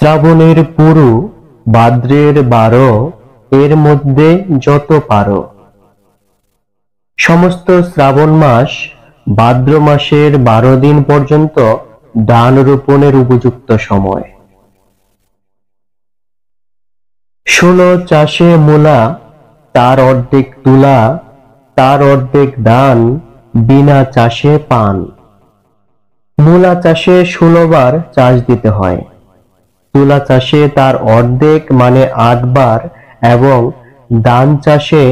শ্রাবণের পুরু, ভাদ্রের 12, এর মধ্যে যত পারো। সমস্ত শ্রাবণ মাস ভাদ্র মাসের 12 দিন পর্যন্ত ধান রোপণের উপযুক্ত সময়। 16 চাষে মূলা, তার অর্ধেক তুলা, তার অর্ধেক ধান, বিনা চাষে পান। মূলা চাষে 16 বার চাষ দিতে হয়। তুলা চাষে তার অর্ধেক মানে 8 বার এবং ধান চাষে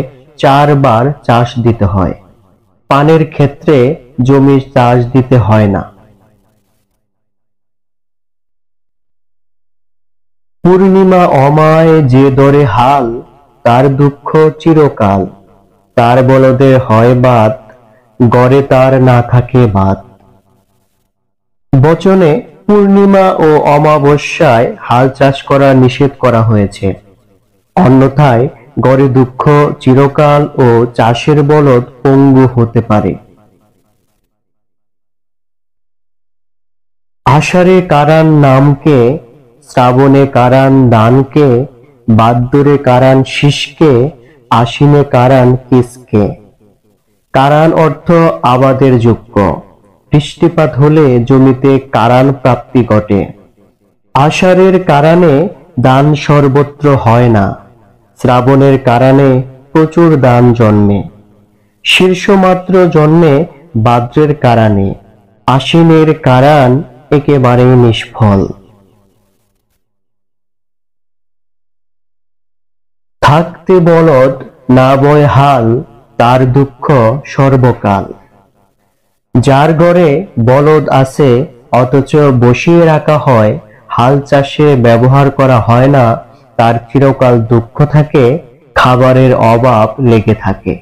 4 বার চাষ দিতে হয়। পানের ক্ষেত্রে জমি চাষ দিতে হয় না। পূর্ণিমা অমায় যে ধরে হাল, তার দুঃখ চিরকাল। তার বলদে হয় বাত, গড়ে তার না থাকে বাত। বচনে পূর্ণিমা ও অমাবস্যায় হাল চাষ করা নিষেধ করা হয়েছে। অন্যথায় গড়ে দুঃখ চিরকাল ও চাষের বলদ পঙ্গু হতে পারে। আষাঢ়ে কারান নামকে, শ্রাবণে কারান দানকে, ভাদ্রে কারান শীষকে, আশ্বিনে কারান কিসকে। কারান অর্থ আবাদের যোগ্য। বৃষ্টিপাত হলে জমিতে কারান প্রাপ্তি ঘটে। আষাঢ়ের কারানে ধান সর্বত্র হয় না। শ্রাবণের কারানে প্রচুর ধান জন্মে। শীর্ষমাত্র জন্মে ভাদ্রের কারানে। আশ্বিনের কারান একেবারেই নিষ্ফল। থাকতে বলদ না বয় হাল, তার দুঃখ সর্বকাল। যার ঘরে বলদ আছে অথচ বসিয়ে রাখা হয়, হাল চাষে ব্যবহার করা হয় না, তার চিরকাল দুঃখ থাকে, খাবারের অভাব লেগে থাকে।